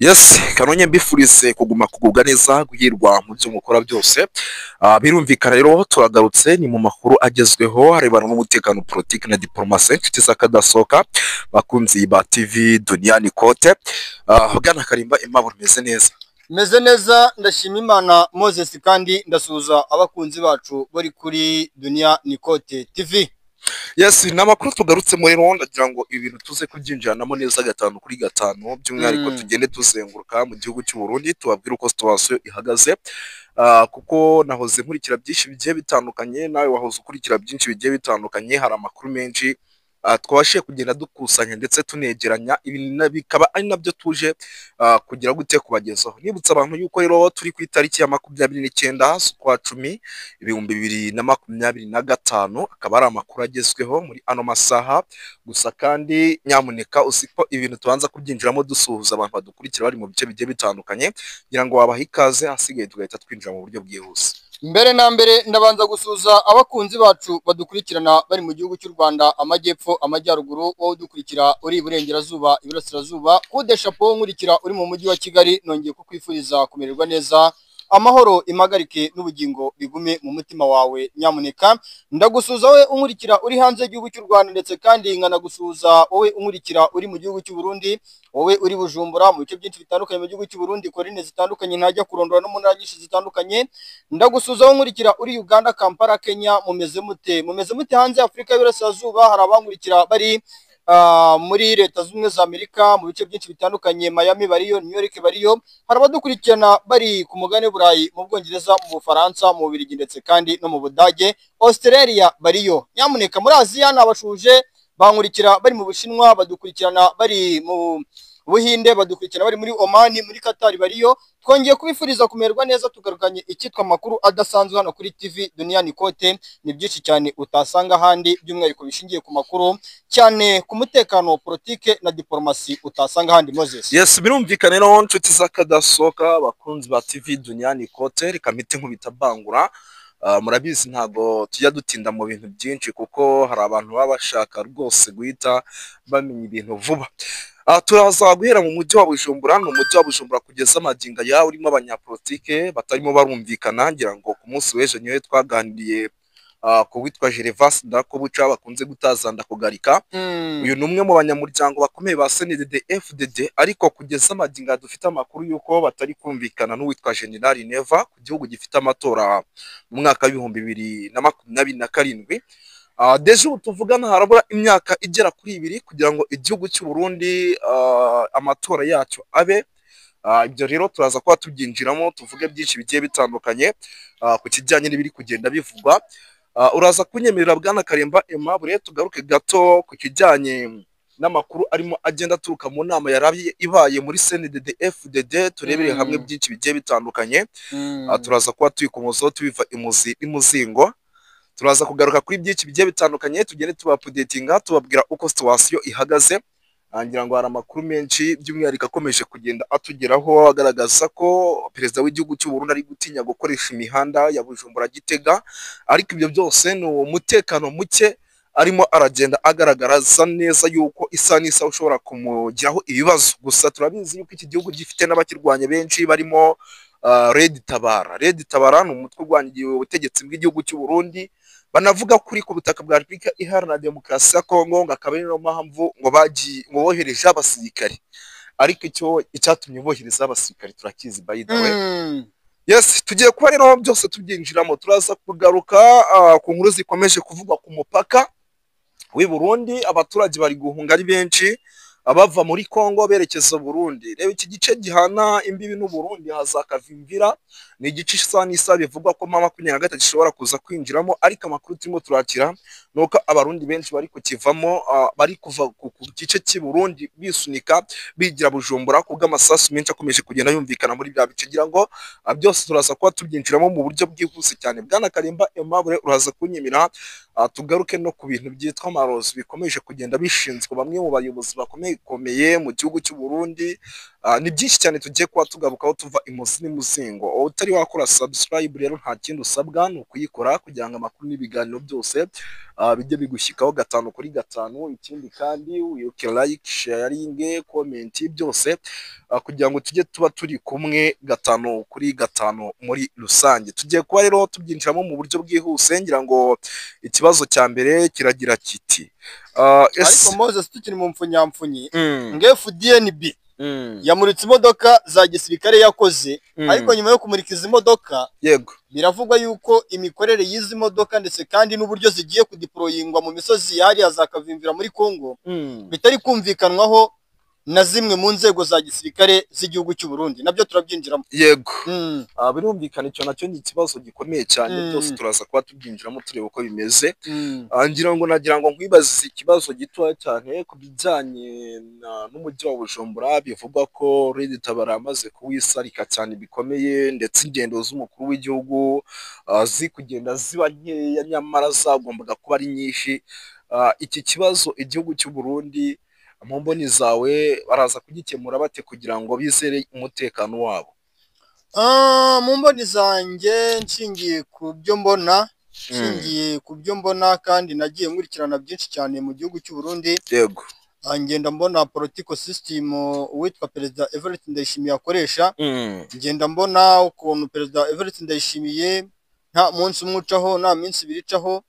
Yes, kanonye mbifurize kugubwa neza guhirwa mu byo mukora byose. Birumvikana rero turagarutse ni mu makuru agezweho harebana n'umutekano, politiki na diplomasi, inshuti z'akadasohoka bakunzi ba TV Duniani Kote. Bwana Karimba Aimable meze neza. Meze neza ndashima Imana Moses kandi ndasuhuza abakunzi bacu bari kuri Duniani Kote TV. Yes, n'amakuru tugarutsemo rero ndagira ngo ibintu tuze kubyinjiranamo neza gatanu kuri gatanu, by'umwihariko tugende tuzenguruka mu gihugu cy'u Burundi tubabwira uko situation ihagaze. Kuko nahoze nkurikira byinshi bigiye bitandukanye, nawe wahoze ukurikira byinshi bigiye bitandukanye, hari amakuru menshi twabashije kugenda dukusanya ndetse tunegeranya, ibi bikaba ari nabyo tuje kugira gute kubagezaho. Nibutsa abantu yuko rero turi ku itariki ya 29 z'ukwa 10 2025, akaba ari amakuru agezweho muri ano masaha. Gusa kandi nyamuneka usiko ibintu tubanza kubyinjiramo dusuhuza abantu badukurikira bari mu bice bigiye bitandukanye, kugira ngo wabaha ikaze, hasigaye tugahita twinjira mu buryo bwihuse. Mbere na mbere ndabanza gusuhuza abakunzi bacu badukurikirana bari mu gihugu cy'u Rwanda, amajyepfo, amajyaruguru, wowe udukurikira uri iburengerazuba, iburasirazuba, kudeshapo nkurikira uri mu mujyi wa Kigali, nongeye kukwifuriza kumererwa neza, amahoro impagarike n'ubugingo bigume mu mutima wawe. Nyamuneka ndagusuhuza wowe unkurikira uri hanze y'igihugu cy'u Rwanda, ndetse kandi nkanagusuhuza wowe unkurikira uri mu gihugu cy'u Burundi, wowe uri Bujumbura, mu bice byinshi bitandukanye mu gihugu cy'u Burundi, korine zitandukanye ntajya kurondora no mu ntara nyinshi zitandukanye. Ndagusuhuza wowe unkurikira uri Uganda, Kampala, Kenya, mumeze mute hanze Afurika y'Iburasirazuba. Hari abankurikira bari muri Leta Zunze za Amerika mu bice byinshi bitandukanye, Miami bariyo, New York bariyo, hari abadukurikirana bari ku mugabane w'Uburayi, mu Bwongereza, mu Bufaransa, mu Bubiligi ndetse kandi no mu Budage, Australia bariyo. Nyamuneka muri Aziya nabashuje bankurikira bari mu Bushinwa, badukurikirana bari mu Buhinde, badukurikirana bari muri Oman, muri Qatar bariyo. Twongeye kubifuriza kumererwa neza, tugarukanye icyitwa amakuru adasanzwe hano kuri TV Duniani Kote. Ni byinshi cyane utasanga ahandi, by'umwihariko bishingiye ku makuru, cyane ku mutekano, politike na diplomasi utasanga ahandi. Moses, yes, birumvikana rero inshuti z'akadasohoka bakunzi ba TV Duniani Kote, reka mpite nkubita bangura. Murabizi ntago tujya dutinda mu bintu byinshi, kuko hari abantu baba bashaka rwose guhita bamenya ibintu vuba. Turaza guhera mu mujyi wa Bujumbura. Mu mujyi wa Bujumbura kugeza amaginga yawe urimo abanyapolitike batarimo barumvikana, ngira ngo ku munsi w'ejo niwe twaganiriye ku witwa Gervas Ndarakobuca bakunze gutazanda kugarika. Uyu ni umwe mu banyamuryango bakomeye ba CNDD-FDD, ariko kugeza amaginga dufite amakuru yuko batari kumvikana n'uwitwa General Neva ku gihugu gifite amatora mu mwaka w'ibihumbi 2027. Deje ubu tuvugana harabura imyaka igera kuri 2 kugira ngo igihugu cy'u Burundi amatora yacyo abe. Ibyo rero turaza kuba tubyinjiramo tuvuge byinshi bigiye bitandukanye ku kijyanye n'ibiri kugenda bivugwa. Uraza kunyemerera Bwana Karimba Aimable tugaruke gato ku kijyanye n'amakuru arimo agenda aturuka mu nama yarabiye ibaye muri CNDD-FDD, turebere hamwe byinshi bigiye bitandukanye. Turaza kuba tuyikomozaho tubiva imuzingo. Turaza kugaruka kuri byinshi bigiye bitandukanye, tugende tubapudetinga tubabwira uko situation ihagaze. Ngira ngo hari amakuru menshi by'umwihariko akomeje kugenda atugeraho agaragaza ko perezida w'igihugu cy'u Burundi ari gutinya gukoresha imihanda ya Bujumbura Gitega, ariko ibyo byose ni umutekano muke arimo aragenda agaragaza neza yuko isa n'isa ushobora kumugiraho ibibazo. Gusa turabizi yuko iki gihugu gifite n'abakirwanya benshi barimo Red Tabara ni umutwe urwanya ubutegetsi bw'igihugu cy'u Burundi, banavuga kuri ku butaka bwa Repubulika Iharanira Demokarasi ya Kongo, ngo akaba ari no mpamvu ngo bohereje abasirikare. Ariko icyatumye bohereza abasirikare turakizi by the way. Yes, tugiye kuba rero byose tubyinjiramo. Turaza kugaruka ku nkuru zikomeje kuvugwa ku mupaka w'i Burundi. Abaturage bari guhunga ari benshi abava muri Kongo berekeza Burundi. Reba iki gice gihana imbibi n'u Burundi hazakavimvira, ni igice isa n'isa bivugwa ko 23 gishobora kuza kwinjiramo, ariko amakuru turimo turakira nuko abarundi benshi bari kukivamo, bari kuva ku gice cy'i Burundi bisunika bigira Bujumbura kubw'amasasu menshi akomeje kugenda yumvikana muri bya bice. Ngira ngo byose turaza kuba tubyinjiramo mu buryo bwihuse cyane. Bwana Karimba Aimable uraza kunyemera tugaruke no ku bintu byitwa amarozi bikomeje kugenda bishinzwe bamwe mu bayobozi bakomeye mu gihugu cy'u Burundi, ni byinshi cyane tugiye kuba tugarukaho tuva imuzi n'imuzingo. Utari wakora subscribe rero nta kindi usabwa ni ukuyikora kugira ngo amakuru n'ibiganiro byose bijye bigushyikaho 5/5. Ikindi kandi wibuke like, sharing, comment byose kugira ngo tujye tuba turi kumwe 5/5 muri rusange. Tugiye kuba rero tubyinjiramo mu buryo bwihuse, ngira ngo ikibazo cya mbere kiragira kiti ariko Moses tukiri mu mfunyamfunyi nge FDNB yamuritse imodoka za gisirikare yakoze, ariko nyuma yo kumurika izi modoka yego biravugwa yuko imikorere y'izi modoka ndetse kandi n'uburyo zigiye kudeployingwa mu misozi yari Kavimvira muri Kongo bitari kumvikanwaho na zimwe mu nzego za gisirikare z'igihugu cy'u Burundi, nabyo turabyinjiramo. Yego birumvikana, icyo nacyo ni ikibazo gikomeye cyane, byose turaza kuba tubyinjiramo tureba uko bimeze. nagira ngo nkwibaze ikibazo gitoya cyane ku bijyanye n'umujyi wa Bujumbura. Bivugwa ko Red Tabara amaze kuwisarika cyane bikomeye, ndetse ingendo z'umukuru w'igihugu ziri kugenda ziba nkeya nyamara zagombaga kuba ari nyinshi. Iki kibazo igihugu cy'u Burundi mu mboni zawe baraza kugikemura bate kugira ngo bizere umutekano wabo? Mu mboni zanjye nshingiye ku byo mbona kandi nagiye nkurikirana byinshi cyane mu gihugu cy'u Burundi. Yego ngenda mbona political system uwitwa Perezida Evariste Ndayishimiye akoresha. ngenda mbona ukuntu Perezida Evariste Ndayishimiye nta munsi umwe ucaho, nta minsi ibiri icaho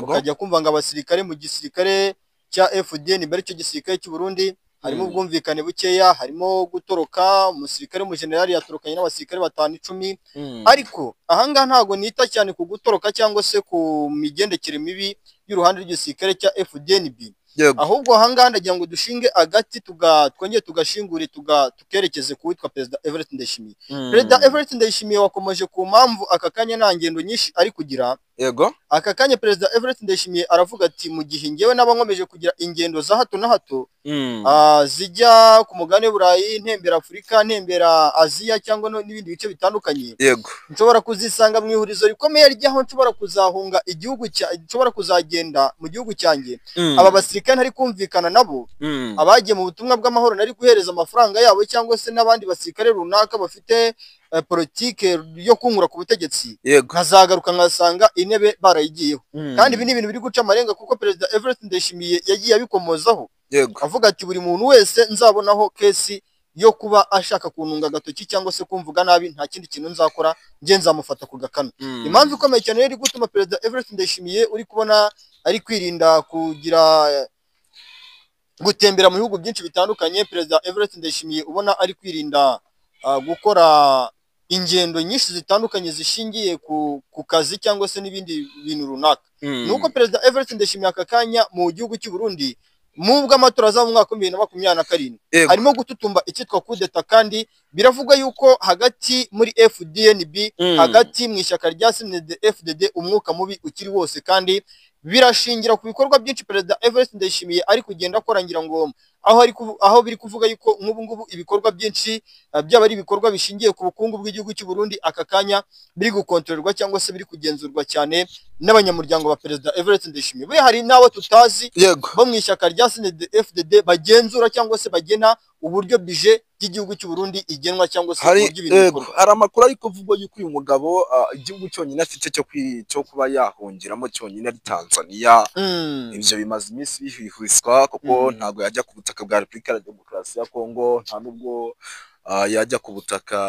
ukajya kumva ngo abasirikare mu gisirikare cya FDN bari cyo gisirikare cy'u Burundi harimo ubwumvikane bukeya, harimo gutoroka. Umusirikare mu generali yatorokanye n'abasirikare 5-10. ariko ahangaha ntago nita cyane ku gutoroka cyangwa se ku migendekere mibi y'uruhande rw'igisirikare cya FDNB, ahubwo ahangaha ndagira ngo dushinge agati twongeye tugashingure tukerekeze ku witwa Perezida Evariste Ndayishimiye. Perezida Evariste Ndayishimiye wakomeje ku mpamvu aka kanya nta ngendo nyinshi ari kugira. Yego aka kanya Perezida Evariste Ndayishimiye aravuga ati mu gihe ngewe n'abankomeje kugira ingendo za hato na hato zijya ku mugabane w'Uburayi, ntembera Afurika, ntembera Aziya cyangwa n'ibindi bice bitandukanye, yego nshobora kuzisanga mu ihurizo rikomeye ry'aho nshobora kuzahunga igihugu nshobora kuzagenda mu gihugu cyanjye. Aba basirikare ntari kumvikana nabo, abagiye mu butumwa bw'amahoro nari guhereza amafaranga yabo, cyangwa se n'abandi basirikare runaka bafite politike yo kunkura ku butegetsi, nkazagaruka nkasanga intebe barayigiyeho. kandi ibi ni ibintu biri guca amarenga, kuko Perezida Evariste Ndayishimiye yagiye abikomozaho avuga ati buri muntu wese nzabonaho kesi yo kuba ashaka kuntunga agatoki cyangwa se kumvuga nabi, nta kindi kintu nzakora, nge nzamufata ku gakano. Impamvu ikomeye cyane rero iri gutuma Perezida Evariste Ndayishimiye uri kubona ari kwirinda gutembera mu bihugu byinshi bitandukanye. Perezida Evariste Ndayishimiye ubona ari kwirinda gukora ingendo nyinshi zitandukanye zishingiye ku kazi cyangwa se n'ibindi bintu runaka. nuko Perezida Evariste Ndayishimiye aka kanya mu gihugu cy'u Burundi mu bw'amatora azaba mu mwaka wa 2027 harimo gututumba icyitwa coup d'etat, kandi biravugwa yuko hagati muri FDNB hagati mu ishyaka rya CNDD-FDD umwuka mubi ukiri wose, kandi birashingira ku bikorwa byinshi Perezida Evariste Ndayishimiye ari kugenda akora. ngira ngo aho biri kuvuga yuko nk'ubu ngubu ibikorwa byinshi byaba ari ibikorwa bishingiye ku bukungu bw'igihugu cy'u Burundi aka kanya biri gukontorerwa cyangwa se biri kugenzurwa cyane n'abanyamuryango ba Perezida Evariste Ndayishimiye. Buri hari n'abo tutazi bo mu ishyaka rya CNDD-FDD bagenzura cyangwa se bagena uburyo bije by'igihugu cy'u Burundi igenwa cyangwa se uburyo ibintu bikorwa. Hari amakuru ari kuvugwa yuko uyu mugabo igihugu cyonyine afite cyo kuba yahungiramo cyonyine ari Tanzania. Ibyo bimaze iminsi bihwihwiswa kuko ntago yajya ku butaka bwa Repubulika ya Demokarasi ya Kongo, nta nubwo yajya ku butaka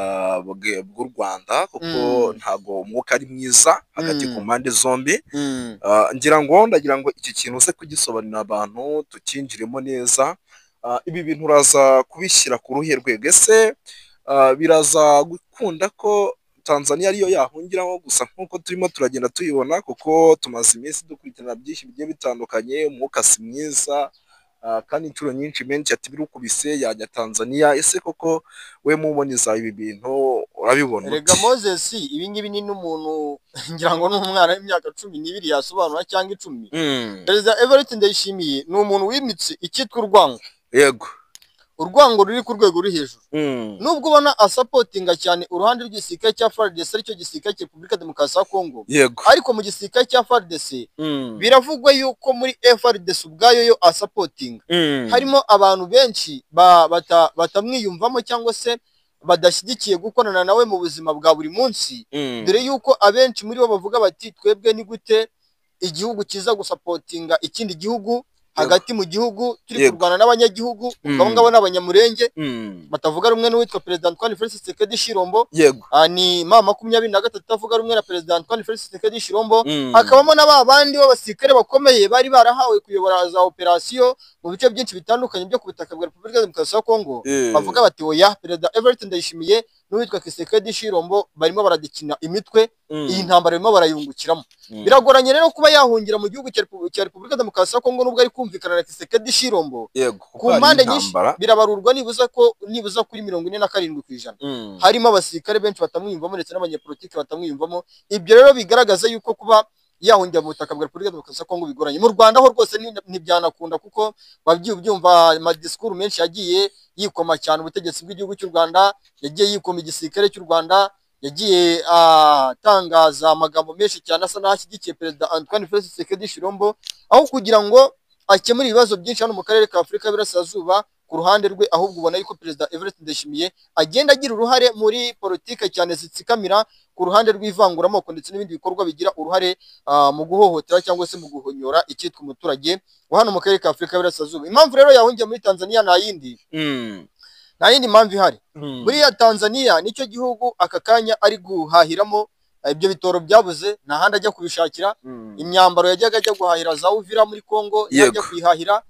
bw'u Rwanda kuko ntago umwuka ari mwiza hagati ku mpande zombi. ndagira ngo iki kintu uze kugisobanurira abantu tukinjiremo neza. Ibi bintu uraza kubishyira ku ruhe rwego? Ese biraza gukunda ko Tanzania ariyo yahungiramo gusa nk'uko turimo turagenda tuyibona, kuko tumaze iminsi dukurikirana byinshi bigiye bitandukanye, umwuka si mwiza, kandi inshuro nyinshi menshi ati birukubise yajya Tanzania. Ese koko we muboneza ibi bintu urabibona? Erega Moses, ibi ngibi ni n'umuntu ngira ngo n'umwana w'imyaka 12 yasobanura cyangwa 10. Perezida Evariste Ndayishimiye ni umuntu wimitse icyitwa urwango. Yego urwango ruri ku rwego ruri hejuru. Nubwo ubona asapotinga cyane uruhande rw'igisirikare cya FARDC aricyo gisirikare cya Repubulika Demokarasi ya Kongo, yego ariko mu gisirikare cya FARDC biravugwa yuko muri FARDC ubwayo yo asapotinga harimo abantu benshi batamwiyumvamo cyangwa se badashyigikiye gukorana nawe mu buzima bwa buri munsi, dore yuko abenshi muri bo bavuga bati twebwe ni gute igihugu kiza gusapotinga ikindi gihugu hagati mu gihugu turi kurwana n'abanyagihugu, abo ngabo n'abanyamurenge batavuga rumwe n'uwitwa Perezida Antoine Felix Tshisekedi Tshilombo, ni mama 23 avuga rumwe na Perezida Antoine Felix Tshisekedi Tshilombo, hakabamo n'abandi b'abasirikare bakomeye bari barahawe kuyobora za operasiyo mu bice byinshi bitandukanye byo ku butaka bwa Repubulika Demokarasi ya Kongo, bavuga bati oya, Perezida Everett Ndayishimiye n'uwitwa Tshisekedi Tshilombo barimo baradikina imitwe, iyi ntambara barimo barayungukiramo. Biragoranye rero kuba yahungira mu gihugu cya Repubulika Demokarasi ya Kongo nubwo ari kumvikana na Tshisekedi Tshilombo, ku mpande nyinshi birabarurwa nibuza kuri 47% harimo abasirikare benshi batamwiyumvamo ndetse n'abanyepolitiki batamwiyumvamo. Ibyo rero bigaragaza yuko kuba yahungira mu butaka bwa Repubulika Demokarasi ya Kongo bigoranye. Mu Rwanda ho rwose ntibyanakunda kuko babyumva amadisikuru menshi yagiye yikoma cyane ubutegetsi bw'igihugu cy'u Rwanda, yagiye yikoma igisirikare cy'u Rwanda, yagiye atangaza amagambo menshi cyane asa n'ashyigikiye Perezida Antoine Felix Tshisekedi Tshilombo, aho kugira ngo akemure ibibazo byinshi hano mu karere ka Afurika y'Iburasirazuba ku ruhande rwe, ahubwo ubona yuko Perezida Everett Ndayishimiye agenda agira uruhare muri politike cyane zitsikamira ku ruhande rw'ivanguramoko ndetse n'ibindi bikorwa bigira uruhare mu guhohotera cyangwa se mu guhonyora icyitwa umuturage wa hano mu karere ka Afurika y'Iburasirazuba. Impamvu rero yahungiye muri Tanzania nta yindi mpamvu ihari. Buriya Tanzania nicyo gihugu aka kanya ari guhahiramo ibyo bitoro byabuze, nta handi ajya kubishakira. Imyambaro yajyaga ajya guhahira za Uvira muri Kongo yajya kwihahira,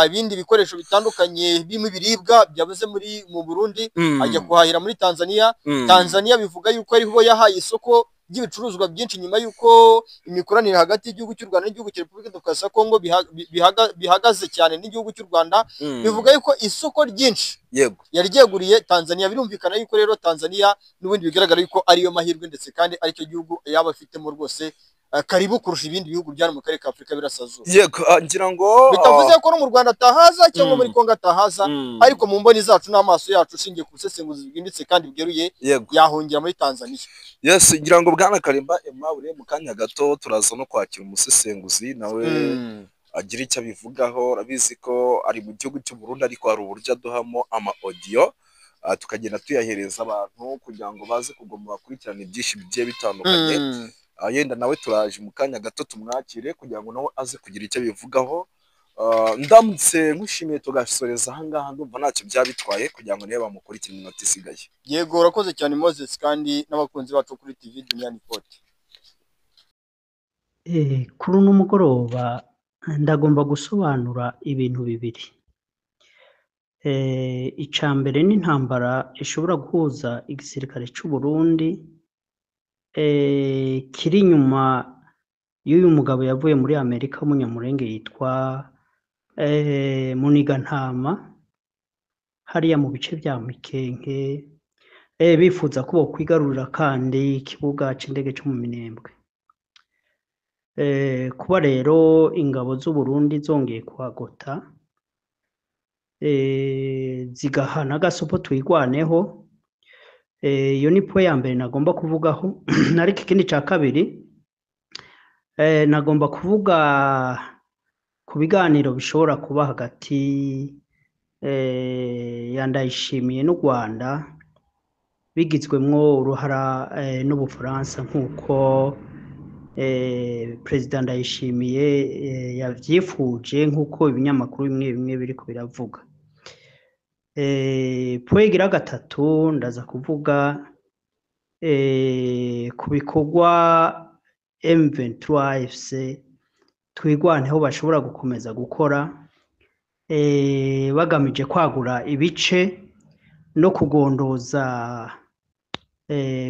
ibindi bikoresho bitandukanye birimo ibiribwa byabuze mu Burundi ajya kuhahira muri Tanzania. Tanzania bivuga yuko ariho yahaye isoko ry'ibicuruzwa byinshi nyuma yuko imikoranire hagati y'igihugu cy'u Rwanda n'igihugu cya Repubulika Demokarasi ya Kongo bihagaze cyane n'igihugu cy'u Rwanda. Bivuga yuko isoko ryinshi yari ryeguriye Tanzania. Birumvikana yuko rero Tanzania n'ubundi bigaragara yuko ariyo mahirwe ndetse kandi aricyo gihugu yaba afitemo rwose karibu kurusha ibindi bihugu byari mu karere ka Afurika y'Iburasirazuba. ngira ngo bitavuze ko no mu Rwanda atahaza cyangwa muri Kongo atahaza, ariko mu mboni zacu n'amaso yacu ushingiye ku busesenguzi bwimbitse kandi bweruye yahungira muri Tanzania. Yes, ngira ngo Bwana Karimba Aimable mu kanya gato turaza no kwakira umusesenguzi nawe agira icyo abivugaho. Urabizi ko ari mu gihugu cy'u Burundi ariko hari uburyo aduhamo ama audio tukagenda tuyahereza abantu kugira ngo baze kugoma bakurikirana ibyinshi bigiye bitandukanye. Yenda nawe turaje mu kanya gato tumwakire kugira ngo nawe aze kugira icyo bivugaho. Ndamutse nkushimiye tugasoreza ahangaha, ndumva ntacyo byabitwaye kugira ngo niba bamukurikira iminota isigaye. Yego, urakoze cyane Moses kandi n'abakunzi bacu kuri TV Dunia Report. Kuri uno mugoroba ndagomba gusobanura ibintu bibiri. Icambere ni intambara ishobora guhuza igisirikare cy'u Burundi kiri inyuma y'uyu mugabo yavuye muri Amerika w'umunyamurenge yitwa Munigantama hariya mu bice bya Mikenke, bifuza ko bokwigarurira kandi ikibuga c'indege cyo mu Minembwe. Kuba rero ingabo z'u Burundi zongeye kuhagota zigahana gasopo twigwaneho, iyo ni po ya mbere nagomba kuvugaho. Ariko ikindi ca kabiri nagomba kuvuga ku biganiro bishobora kuba hagati ya Ndayishimiye n'u Rwanda bigizwemwo uruhara n'Ubufaransa nk'uko Perezida Ndayishimiye yavyifuje, nk'uko ibinyamakuru bimwe bimwe biriko biravuga. Pwegira gatatu ndaza kuvuga ku bikorwa M23 FC twigwaneho bashobora gukomeza gukora bagamije kwagura ibice no kugondoza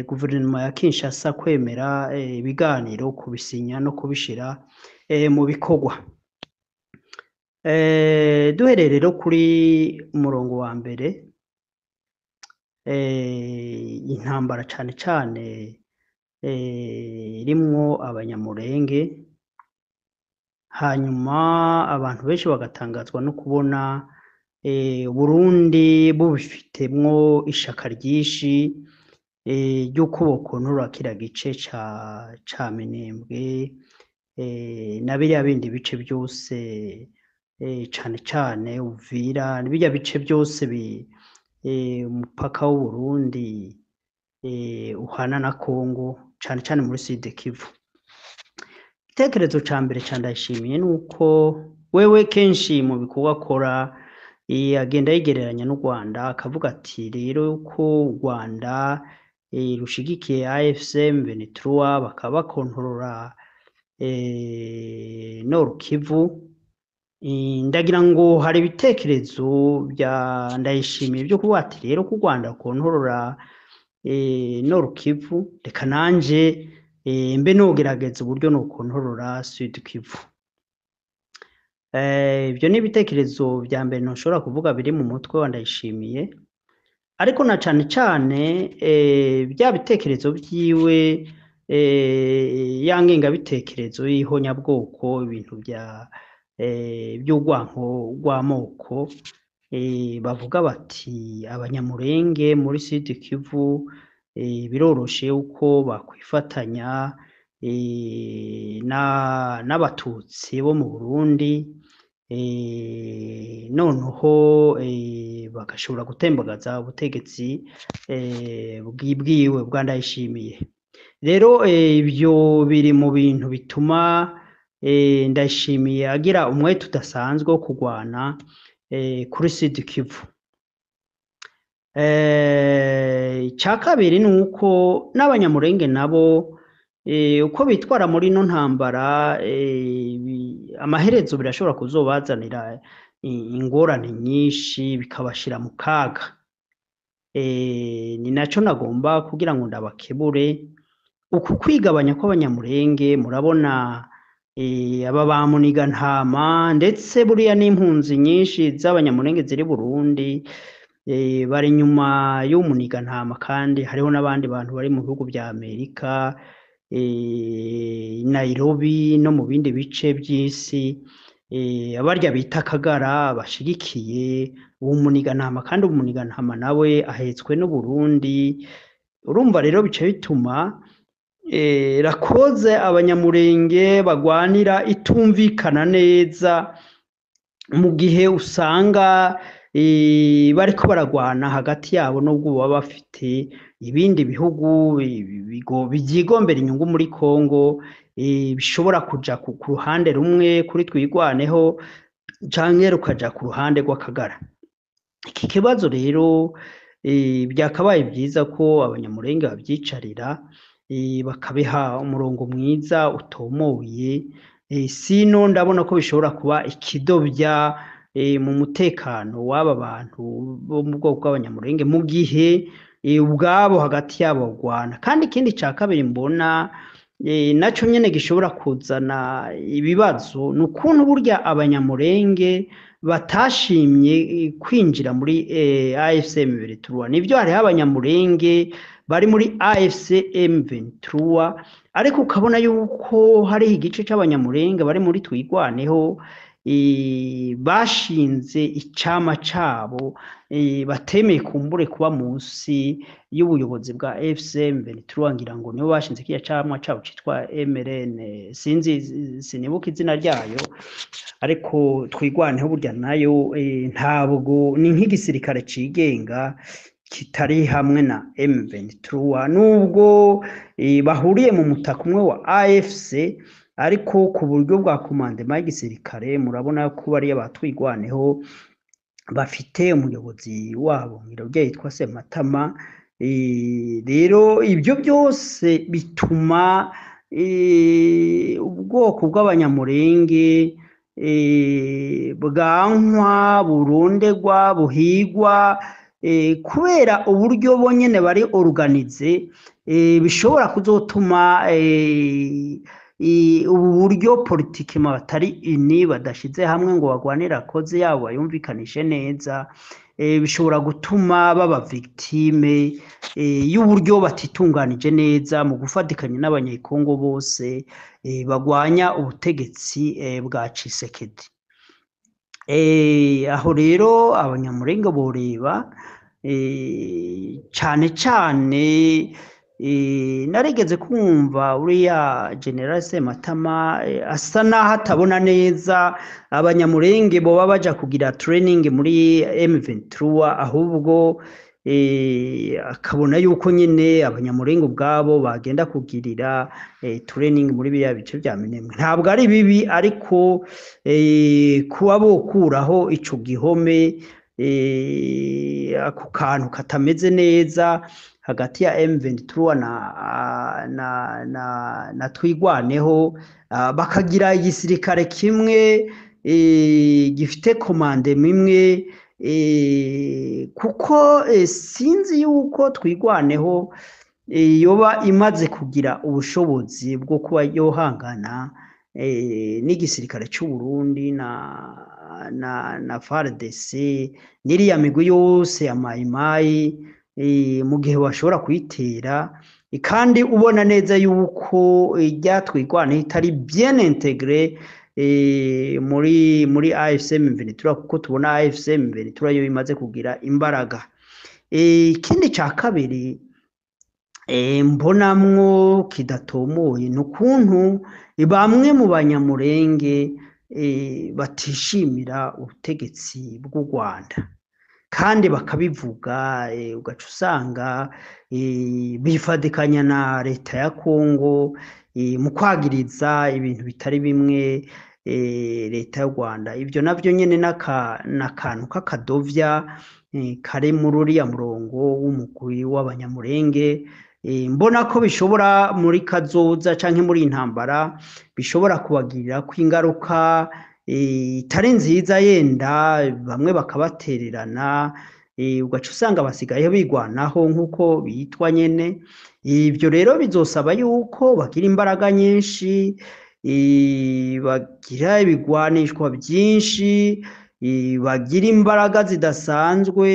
guverinoma ya Kinshasa kwemera ibiganiro, kubisinya no kubishira mu bikorwa. Duhereye rero kuri umurongo wa mbere, intambara cyane cyane irimwo abanyamurenge, hanyuma abantu benshi bagatangazwa no kubona Burundi bubifitemwo ishaka ryinshi ry'uko bokontora kiriya gice ca Minembwe na biriya bindi bice byose cane cane Uvira birya bice byose umupaka w'Uburundi uhana na Congo cane cane muri Sud Kivu. Igitekerezo ca mbere ca Ndayishimiye nuko wewe kenshi mu bikorwa akora agenda yigereranya n'u Rwanda akavuga ati rero ko u Rwanda rushigikiye AFC M23 bakaba bakontorora Nord Kivu. Ndagira ngo hari ibitekerezo bya Ndayishimiye byo kuvuga ati rero ko u Rwanda rukontorora Nord Kivu reka nanje mbe nogerageza uburyo nokontorora Sud Kivu. Ibyo ni ibitekerezo bya mbere ntushobora kuvuga biri mu mutwe wa Ndayishimiye, ariko na cane cane bya bitekerezo byiwe yangengabitekerezo y'ihonyabwoko, ibintu by'urwanko rw'amoko, bavuga bati abanyamurenge muri Sud Kivu biroroshe uko bakwifatanya n'abatutsi bo mu Burundi noneho bagashobora gutembagaza ubutegetsi bwiwe bwa Ndayishimiye. Rero ibyo biri mu bintu bituma Ndayishimiye agira umwete udasanzwe wo kurwana kuri Sud Kivu. Icya kabiri ni uko n'abanyamurenge nabo uko bitwara muri ino ntambara amaherezo birashobora kuzobazanira ingorane nyinshi bikabashira mu kaga. Ni nacyo nagomba kugira ngo ndabakebure uku kwigabanya kw'abanyamurenge. Murabona aba ba Munigantama ndetse buriya n'impunzi nyinshi z'abanyamurenge ziri Burundi bari nyuma y'Umunigantama, kandi hariho n'abandi bantu bari mu bihugu bya Amerika, Nairobi no mu bindi bice by'isi, abarya bita Kagara bashigikiye Umunigantama, kandi Umunigantama nawe ahetswe n'u Burundi. Urumva rero bice bituma rakoze abanyamurenge bagwanira itumvikana neza, mu gihe usanga bariko baragwana hagati yabo nubwo baba bafite ibindi bihugu byigombera inyungu muri Congo bishobora kuja ku ruhande rumwe kuri twigwaneho canke rukaja ku ruhande rw'Akagara. Iki kibazo rero byakabaye byiza ko abanyamurenge babyicarira bakabiha umurongo mwiza utomoye, sino ndabona ko bishobora kuba ikidobya mu mutekano w'aba bantu bo mu bwoko bw'abanyamurenge mu gihe ubwabo hagati yabo bagwana. Kandi ikindi cya kabiri mbona nacyo nyine gishobora kuzana ibibazo ni ukuntu burya abanyamurenge batashimye kwinjira muri AFC M23. Nibyo hariho abanyamurenge bari muri AFC M23, ariko ukabona yuko hariho igice cy'abanyamurenge bari muri twigwaneho bashinze icama cabo batemeye kumbure kuba munsi y'ubuyobozi bwa AFC M23. Ngira ngo nibo bashinze kiya camwa cabo citwa MRN, sinibuka izina ryayo, ariko twigwaneho burya nayo ntabwo ni nk'igisirikare cigenga kitari hamwe na M23, nubwo bahuriye mu mutaka umwe wa AFC, ariko ku buryo bwa komandema y'igisirikare murabona ko bari abatwigwaneho bafite umuyobozi wabo ngirobye yitwa Sematama. Rero ibyo byose bituma ubwoko bw'abanyamurenge bwankwa, burondegwa, buhigwa kubera uburyo bonyene bari organize, bishobora kuzotuma ubu buryo politiki batari ini badashize hamwe ngo bagwanira koze yabo bayumvikanishe neza, bishobora gutuma baba victime y'uburyo batitunganije neza mu gufatikanya n'abanyekongo bose bagwanya ubutegetsi bwa Tshisekedi. aho rero abanyamulenge boreba cane cane narigeze kumva uriya General Sematama asa naho atabona neza abanyamulenge boba baja kugira training muri M23 ahubwo akabona yuko nyene abanyamulenge ubwabo bagenda kugirira training muri biriya bice vya Minembwe. Ntabwo ari bibi ariko kuba bokuraho ico gihome ako kantu katameze neza hagati ya M23 na twigwaneho bakagira igisirikare kimwe gifite komande mimwe kuko sinzi yuko twigwaneho yoba imaze kugira ubushobozi bwo kuba yohangana n'igisirikare cy'u Burundi na FARDC n'iriya migwi yose ya mayimayi mu gihe bashobora kuyitera kandi ubona neza yuko ryatwigwana itari bien intégré muri AFCM 23 kuko tubona AFCM 23 yo imaze kugira imbaraga. Ikindi ca kabiri mbonamwo kidatomoye n'ukuntu bamwe mu banyamulenge batishimira ubutegetsi bw'u Rwanda kandi bakabivuga ugaca usanga bifadikanya na leta ya Kongo mu kwagiriza ibintu bitari bimwe leta y'u Rwanda. Ivyo navyo nyene n'akantu k'akadovya kari muri uriya murongo w'umugwi w'abanyamulenge mbona ko bishobora muri kazoza canke muri intambara bishobora kubagirira ko ingaruka itari nziza, yenda bamwe bakabatererana ugaca usanga basigaye bigwanaho nk'uko bitwa nyene. Ivyo rero bizosaba yuko bagira imbaraga nyinshi, bagira ibigwanishwa byinshi, bagira imbaraga zidasanzwe,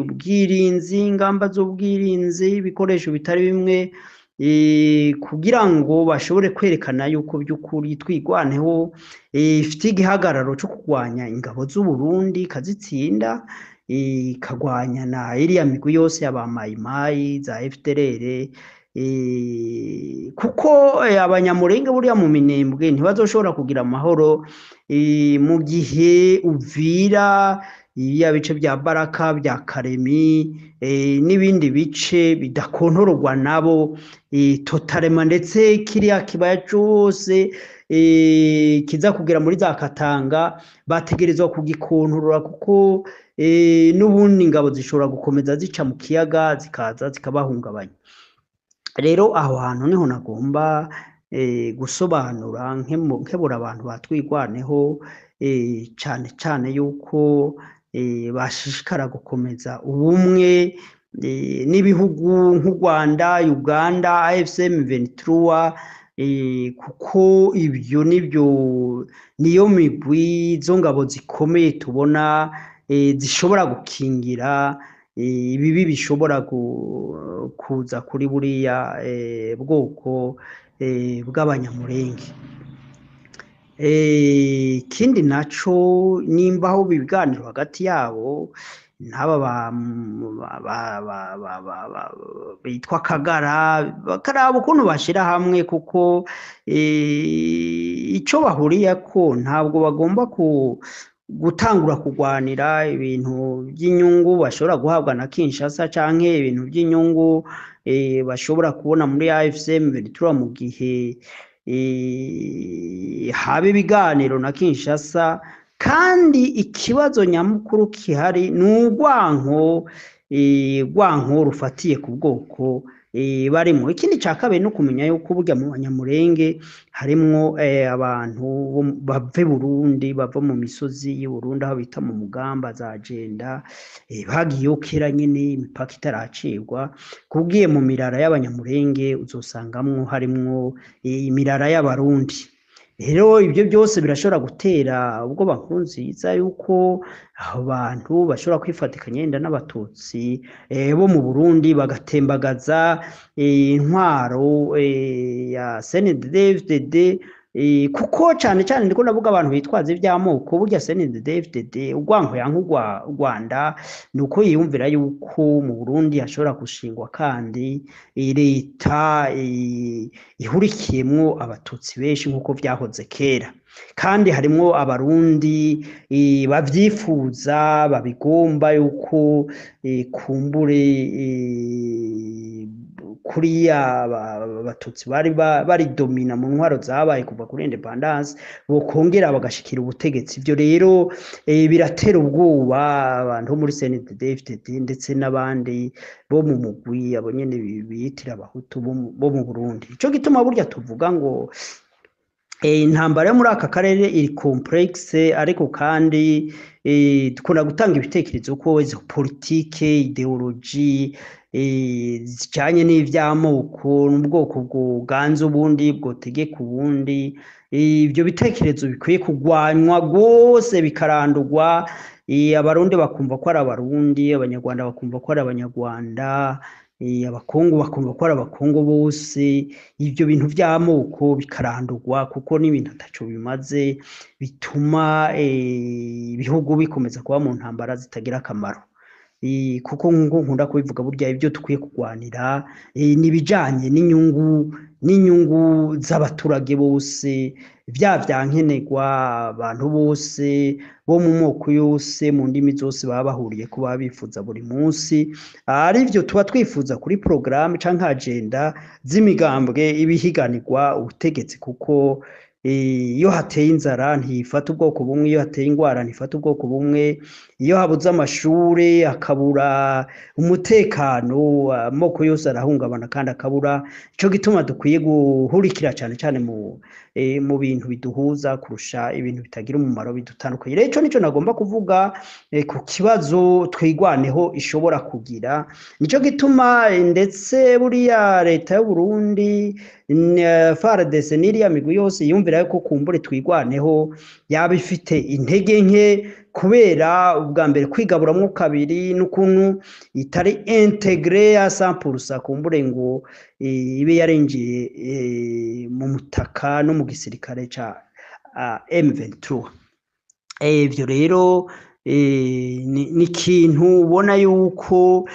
ubwirinzi, ingamba z'ubwirinzi, ibikoresho bitari bimwe kugira ngo bashobore kwerekana yuko by'ukuri twigwaneho ifite igihagararo cyo kurwanya ingabo z'u Burundi kazitsinda, ikagwanya na iriya migwi yose y'abamayimayi za FDLR kuko abanyamulenge buriya mu Minembwe ntibazoshobora kugira amahoro mu gihe Uvira, iya bice bya Baraka, bya Karemi n'ibindi bice bidakontororwa nabo totalema, ndetse kiriya kibaya cyose kiza kugera muri za Katanga bategerezwa kugikontorora kuko n'ubundi ingabo zishobora gukomeza zica mu kiyaga zikaza zikabahungabanya. Rero aho hantu niho nagomba gusobanura nkebura abantu batwigwaneho cane cane yuko bashishikara gukomeza ubumwe n'ibihugu nk'u Rwanda, Uganda, AFCM 23 kuko ibyo niyo migwi zo ngabo zikomeye tubona zishobora gukingira ibibi bishobora kuza kuri buriya bwoko bw'abanyamulenge. Ikindi naco nimba aho biganiro hagati yabo n'aba bitwa Kagara bakaraba ukuntu bashira hamwe kuko ico bahuriye ko ntabwo bagomba gutangura kugwanira ibintu by'inyungu bashobora guhabwa na Kinshasa canke ibintu by'inyungu bashobora kubona muri AFCM 23 mu gihe habe ibiganiro na Kinshasa. Kandi ikibazo nyamukuru kihari n'urwanko rufatiye ku bwoko barimo. Ikindi ca kabiri no kumenya yuko burya mu banyamulenge harimwo abantu bave Burundi, bava mu misozi y'u Burundi aho bita mu Mugamba za Jenda, bagiyeyo kera nyene imipaka itaracibwa. Kubwiye mu mirara y'abanyamulenge uzosangamwo harimwo imirara y'abarundi. Rero ibyo byose birashobora gutera ubwo Nkurunziza yuko abo bantu bashobora kwifatikanya yenda n'abatutsi bo mu Burundi bagatembagaza intwaro ya CNDD-FDD kuko cyane cyane ndiko navuga abantu bitwaza iby'amoko burya CNDD-FDD urwanko yanka u Rwanda ni uko yiyumvira yuko mu Burundi hashobora gushingwa kandi leta ihurikiyemwo abatutsi benshi nk'uko vyahoze kera kandi harimwo abarundi bavyifuza babigomba yuko kumbure kuriya abatutsi bari domina mu ntwaro zabaye kuva kuri independence bokongera bagashikira ubutegetsi ivyo rero biratera ubwoba abantu bo muri CNDD-FDD ndetse n'abandi bo mu mugwi abo nyene biyitira abahutu bo mu Burundi ico gituma burya tuvuga ngo intambara yo muri aka karere iri complexe ariko kandi dukunda gutanga ibitekerezo ko izo politike ideology zijanye n'ivy'amoko n'ubwoko bwoganza ubundi bwotegeka ubundi ivyo bitekerezo bikwiye kugwanywa rwose bikarandurwa abarundi bakumva ko ari abarundi abanyarwanda bakumva ko ari abanyarwanda abakongo bakumva ko ari abakongo bose ivyo bintu vy'amoko bikarandurwa kuko n'ibintu ataco bimaze bituma ibihugu bikomeza kuba mu ntambara zitagira akamaro kuko ngo nkunda kubivuga burya ibyo tukwiye kugwanira nibijanye n'inyungu z'abaturage bose vyankenerwa abantu bose bo mu moko yose mu ndimi zose baba bahuriye ko baba bifuza buri munsi arivyo tuba twifuza kuri programme canke agenda z'imigambwe ibihiganirwa ubutegetsi kuko iyo hateye inzara ntifata ubwoko bumwe iyo hateye ingwara ntifata ubwoko bumwe iyo habuze amashure hakabura umutekano amoko yose arahungabana kandi akabura ico gituma dukwiye guhurikira cyane cyane mu bintu biduhuza kurusha ibintu bitagira umumaro bidutandukanye rero ico nico nagomba kuvuga ku kibazo twigwaneho ishobora kugira nico gituma ndetse buriya leta y'u Burundi FARDC n'iriya migwi yose yumvira yuko kumbure twigwaneho yaba ifite intege nke kubera ubwa mbere kwigaburamwo kabiri n'ukuntu itari integre ya 100% kumbure ngo ibe yarengiye mu mutaka no mu gisirikare ca M23 ivyo rero ni ikintu ubona yuko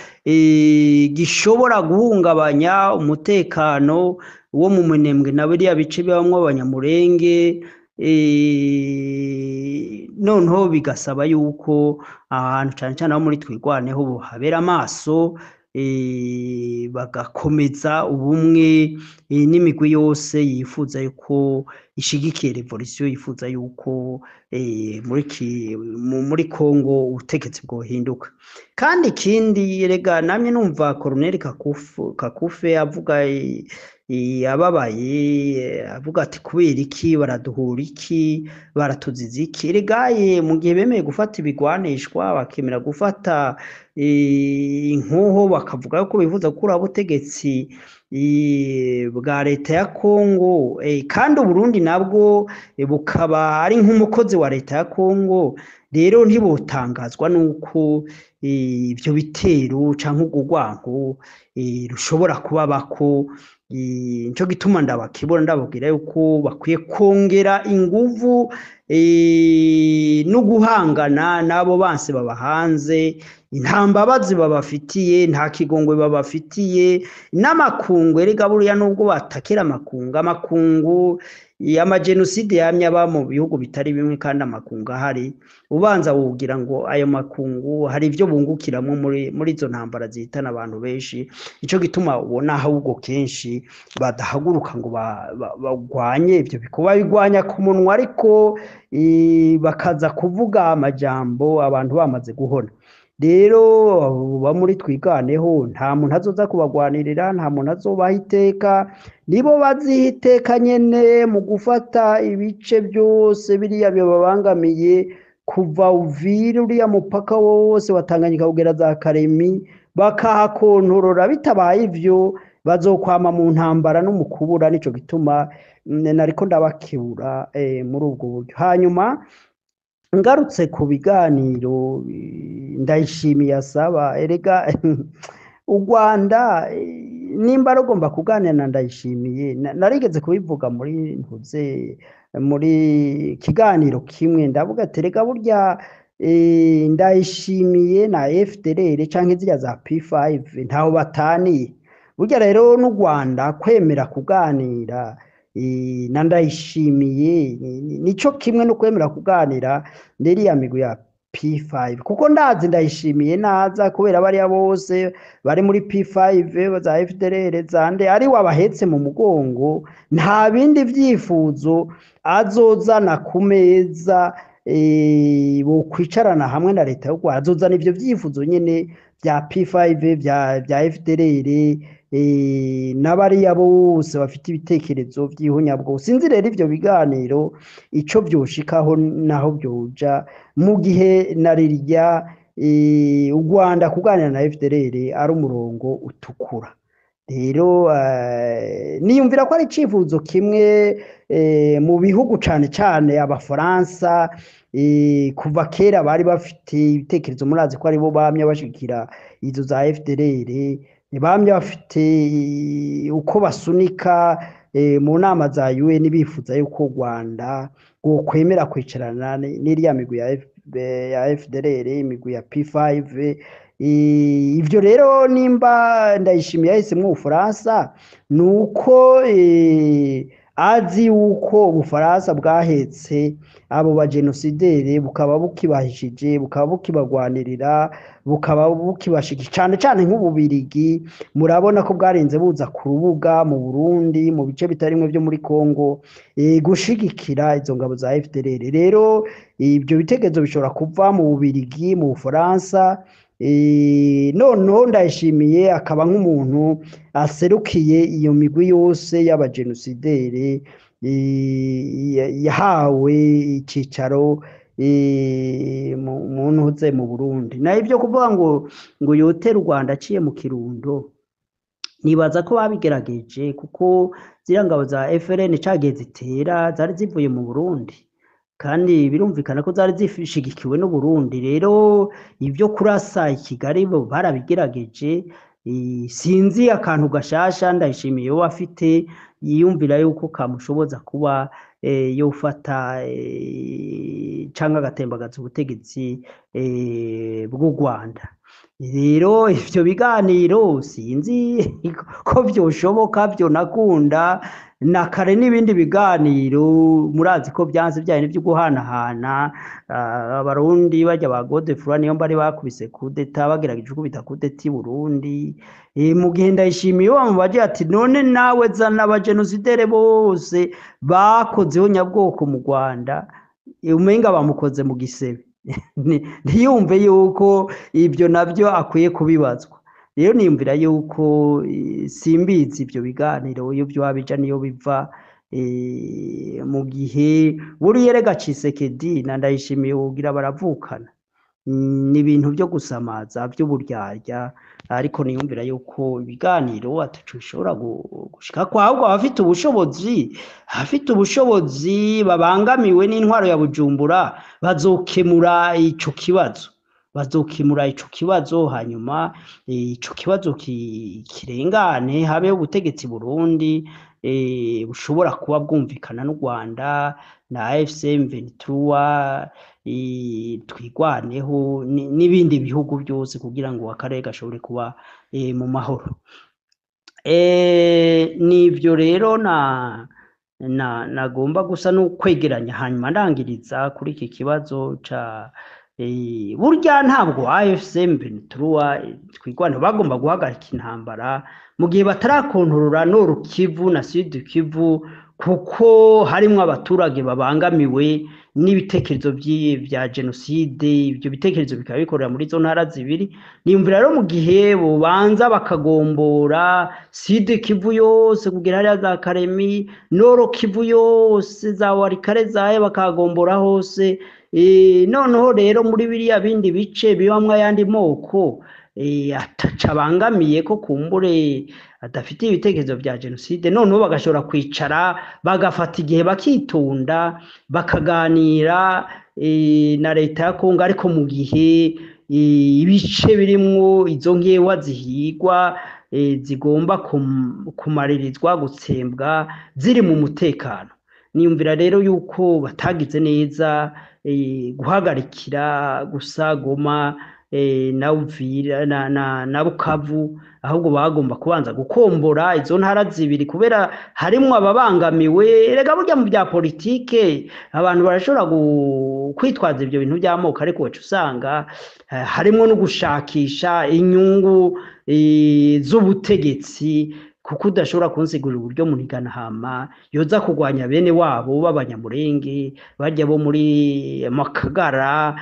gishobora guhungabanya umutekano wo mu Minembwe na biriya bice bibamwo abanyamurenge noneho bigasaba yuko ahantu cyane cyane abo muri twigwaneho habera amaso bagakomeza ubumwe n'imigwi yose yifuza yuko ishigikiye revolution yifuza yuko muri Kongo ubutegetsi bwohinduka kandi ikindi rega namye numva Colonel Kakufe avuga yababaye avuga ati kubera iki baraduhura iki baratuziza iki regaye mu gihe bemeye gufata ibigwanishwa bakemera gufata inkoho bakavuga ko bifuza gukura ubutegetsi bwa leta ya Kongo kandi Burundi nabwo bukaba ari nk'umukozi wa leta ya Kongo rero ntibotangazwa nuko ibyo bitero canke urwango rushobora kuba bako nico gituma ndabakibona ndababwira yuko bakwiye kongera inguvu no guhangana nabo banse babahanze intambabazi babafitiye nta kigongwe babafitiye n'amakungu erega buriya nubwo batakira amakungu y'amagenocide yamye aba mu bihugu bitari bimwe kandi amakungu ahari ubanza wogira ngo ayo makungu hari ivyo bungukiramo muri izo ntambara zihitana abantu benshi ico gituma ubona ahubwo kenshi badahaguruka ngo bagwanye ivyo bikuba bigwanya ku munwa ariko bakaza kuvuga amajambo abantu bamaze guhona rero ba muri twiganeho nta muntu azoza kubagwanirira nta muntu azobaha iteka nibo bazihiteka nyene mu gufata ibice byose biriya babangamiye kuva Uvira uriya mupaka wose watanganyika kugera za Karemi bakahakontorora bitabaye ivyo bazokwama mu ntambara no mu kubura nico gituma nariko ndabakibura muri ubwo buryo hanyuma ngarutse ku biganiro ndayishimiye asaba erega u Rwanda nimba rugomba kuganira na Ndayishimiye narigeze kubivuga muri kiganiro kimwe ndavuga ati reka burya Ndayishimiye na FDLR canke ziriya za P5 ntaho bataniye burya rero n'u Rwanda kwemera kuganira na Ndayishimiye nico kimwe no kwemera kuganira n'iriya migwi ya P5 kuko ndazi Ndayishimiye naza kubera bariya bose bari muri P5 za FDLR zande ari wabahetse mu mugongo nta bindi vyifuzo azozana ku meza bo kwicarana hamwe na leta y'u Rwanda azozana ivyo vyifuzo nyene vya P5 vya FDLR n'abariya bose bafite ibitekerezo by'ihunyabwo sinzi rero ivyo biganiro ico vyoshikaho naho byoja mu gihe narirya u Rwanda kuganira na FDLR ari umurongo utukura rero niyumvira ko ari icifuzo kimwe mu bihugu cane cane abafaransa kuva kera bari bafite ibitekerezo murazi ko aribo bamye bashikira izo za FDLR bamye bafite uko basunika mu nama za UN bifuza yuko u Rwanda kwemera kwicarana n'iriya migwi ya FDLR imigwi ya P5 ivyo rero nimba Ndayishimiye yahisemwo Ubufaransa nuko azi yuko Ubufaransa bwahetse abo ba genocidere bukaba bukibahishije bukaba bukibagwanirira bukaba bukibashikije cane cane nk'Ububirigi murabona ko bwarenze buza ku rubuga mu Burundi mu bice bitarimwe byo muri Kongo gushigikira izo ngabo za FDLR rero ibyo bitegezo bishobora kuva mu Bubirigi mu Bufaransa noneho Ndayishimiye akaba nk'umuntu aserukiye iyo migwi yose y'abagenocidere yahawe icicaro mu ntuze mu Burundi na ivyo kuvuga ngo yotera u Rwanda aciye mu Kirundo nibaza ko babigerageje kuko ziriya ngabo za FRN cagiye zitera zari zivuye mu Burundi kandi birumvikana ko zari zishigikiwe n'u Burundi rero ivyo kurasa i Kigali bo barabigerageje sinzi akantu gashasha Ndayishimiye wo afite yiyumvira yuko kamushoboza kuba yofata canke agatembagaza ubutegetsi bw'u Rwanda rero ivyo biganiro sinzi ko vyoshoboka vyo nakunda na kare n'ibindi biganiro murazi ko byanze byaye n'ibyo guhanahana abarundi bajya ba Godefroid niyo bari bakubise kudeta bagerageje kubita kudeta i Burundi mu gihe Ndayishimiye wa mubaje ati none nawe zana abagenocidere bose bakozeho nyabwoko mu Rwanda umenga bamukoze mu gisebe ntiyumve yuko ibyo nabyo akwiye kubibazwa rero niyumvira yuko simbizi ibyo biganiro iyo byo wabija niyo biva mu gihe buriye rega Cisekedi na Ndayishimiye ugira baravukana ni ibintu byo gusamaza by'uburyarya ariko niyumvira yuko ibiganiro atacishobora gushika kwa ahubwo abafite ubushobozi babangamiwe n'intwaro ya Bujumbura bazokemura ico kibazo hanyuma ico kibazo kirengane habe ubutegetsi Burundi bushobora kuba bwumvikana n'u Rwanda na AFC M23 twigwaneho n'ibindi bihugu byose kugira ngo akarere gashobore kuba mu mahoro nivyo rero nagomba gusa no kwegeranya hanyuma ndangiriza kuri iki kibazo ca burya ntabwo AFC M23 twigwana bagomba guhagarika intambara mu gihe batarakontorora Nord Kivu na Sud Kivu kuko harimo abaturage babangamiwe n'ibitekerezo vya genocide ibyo bitekerezo bikaba bikorera muri zo ntara zibiri niyumvira rero mu gihe bubanza bakagombora Sud Kivu yose kugera hariya za Karemi Nord Kivu yose za Warikare zaye bakagombora hose noneho rero muri biriya bindi bice bibamwe ayandi moko atacabangamiye ko kumbure adafite ibitekerezo vya genocide noneho bagashobora kwicara bagafata igihe bakitunda bakaganira na leta ya Kongo ariko mu gihe ibice birimwo izo nkewa zihigwa zigomba kumaririzwa gutsembwa ziri mu mutekano. Niyumvira rero yuko batagize neza guhagarikira gusa Goma na Uvira na Bukavu, ahubwo bagomba kubanza gukombora izo ntara zibiri kubera harimwo ababangamiwe. Erega burya mu bya politike abantu barashobora kwitwaza ibyo bintu by'amoko, ariko wacu usanga harimwo no gushakisha inyungu z'ubutegetsi, kuko udashobora kunsigurira uburyo Muniganahama yoza kurwanya bene wabo b'abanyamurenge barya bo muri Makagara,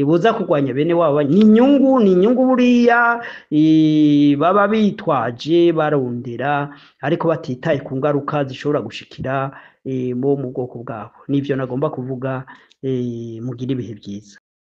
boza kurwanya bene wabo. Ni inyungu buriya baba bitwaje barondera, ariko batitaye ku ngaruka zishobora gushikira bo mu bwoko bwabo. Nivyo nagomba kuvuga. Mugire ibihe byiza.